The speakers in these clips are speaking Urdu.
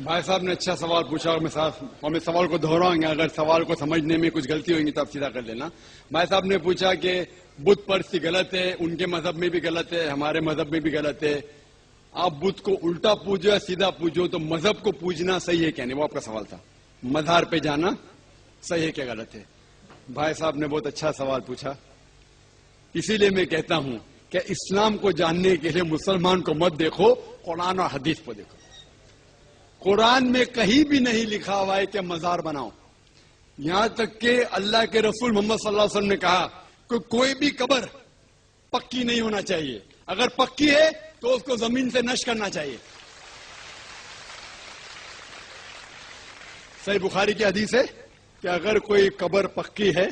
بھائی صاحب نے اچھا سوال پوچھا، اور میں سوال کو دہراؤں گا، اگر سوال کو سمجھنے میں کچھ غلطی ہوگی تو آپ سیدھا کر لینا۔ بھائی صاحب نے پوچھا کہ بت پرستی غلط ہے، ان کے مذہب میں بھی غلط ہے، ہمارے مذہب میں بھی غلط ہے، آپ بت کو الٹا پوجو یا سیدھا پوجو، تو مذہب کو پوجنا صحیح ہے کیا نہیں، وہ آپ کا سوال تھا۔ مزار پہ جانا صحیح ہے کیا غلط ہے؟ بھائی صاحب نے بہت اچھا سوال پوچھا، اسی لیے میں کہتا ہوں کہ اسلام کو جاننے کے لیے مسلمان کو مت دیکھو، قرآن اور حدیث کو دیکھو۔ قرآن میں کہیں بھی نہیں لکھا ہوا ہے کہ مزار بناؤ، یہاں تک کہ اللہ کے رسول محمد صلی اللہ علیہ وسلم نے کہا کہ کوئی بھی قبر پکی نہیں ہونا چاہیے، اگر پکی ہے تو اس کو زمین سے نشر کرنا چاہیے۔ صحیح بخاری کی حدیث ہے کہ اگر کوئی قبر پکی ہے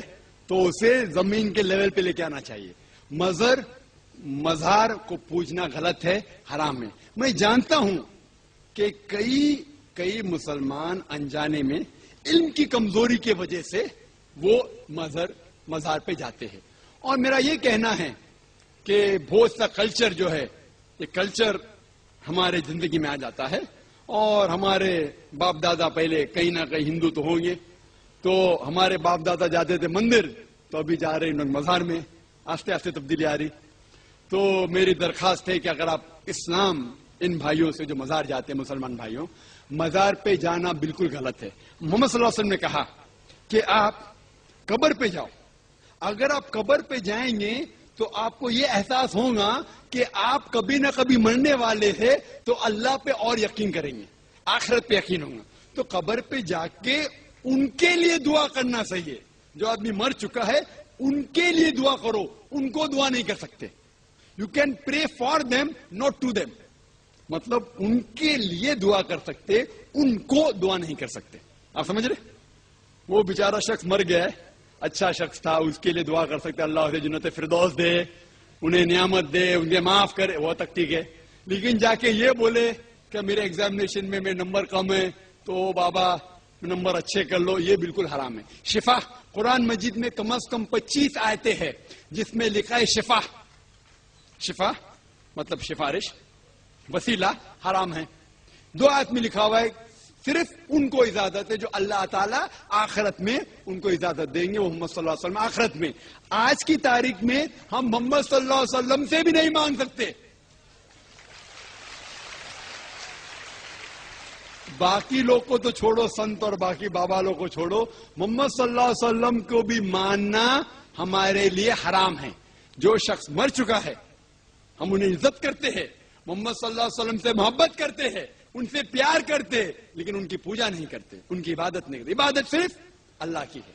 تو اسے زمین کے لیول پہ لے کے آنا چاہیے۔ مزار کو پوجنا غلط ہے، حرام ہے۔ میں جانتا ہوں کہ کئی مسلمان انجانے میں علم کی کمزوری کی وجہ سے وہ مزار پہ جاتے ہیں، اور میرا یہ کہنا ہے کہ بہت سا کلچر جو ہے، یہ کلچر ہمارے زندگی میں آ جاتا ہے، اور ہمارے باپ دادا پہلے کہیں نہ کہیں ہندو تو ہوں گے، تو ہمارے باپ دادا جاتے تھے مندر، تو ابھی جا رہے ہیں مزار میں، آہستہ آہستہ تبدیلی آ رہی۔ تو میری درخواست ہے کہ اگر آپ اسلام ان بھائیوں سے جو مزار جاتے ہیں، مسلمان بھائیوں، مزار پہ جانا بالکل غلط ہے۔ محمد صلی اللہ علیہ وسلم نے کہا کہ آپ قبر پہ جاؤ، اگر آپ قبر پہ جائیں گے تو آپ کو یہ احساس ہوگا کہ آپ کبھی نہ کبھی مرنے والے ہیں، تو اللہ پہ اور یقین کریں گے، آخرت پہ یقین ہوگا۔ تو قبر پہ جا کے ان کے لیے دعا کرنا صحیح ہے، جو آدمی مر چکا ہے ان کے لیے دعا کرو، ان کو دعا نہیں کر سکتے۔ You can pray for them not to them, مطلب ان کے لیے دعا کر سکتے، ان کو دعا نہیں کر سکتے۔ آپ سمجھ رہے؟ وہ بیچارہ شخص مر گیا ہے، اچھا شخص تھا، اس کے لیے دعا کر سکتے، اللہ اسے جنت فردوس دے، انہیں نعمت دے، انہیں معاف کرے، وہ تک ٹھیک ہے۔ لیکن جا کے یہ بولے کہ میرے ایگزامینیشن میں نمبر کم ہے تو بابا نمبر اچھے کر لو، یہ بالکل حرام ہے۔ شفا، قرآن مجید میں کم از کم 25 آیتیں ہیں جس میں لکھا ہے شفا مطلب سفارش، وسیلہ حرام ہے۔ 2 آیت میں لکھا ہوا ہے صرف ان کو اجازت ہے جو اللہ تعالیٰ آخرت میں ان کو اجازت دیں گے، وہ محمد صلی اللہ علیہ وسلم آخرت میں۔ آج کی تاریخ میں ہم محمد صلی اللہ علیہ وسلم سے بھی نہیں مانگ سکتے۔ باقی لوگ کو تو چھوڑو، سنت اور باقی بابا لوگ کو چھوڑو، محمد صلی اللہ علیہ وسلم کو بھی ماننا ہمارے لیے حرام ہے۔ جو شخص مر چکا ہے ہم انہیں عزت کرتے ہیں، محمد صلی اللہ علیہ وسلم سے محبت کرتے ہیں، ان سے پیار کرتے ہیں، لیکن ان کی پوجا نہیں کرتے، ان کی عبادت نہیں کرتے۔ عبادت صرف اللہ کی ہے۔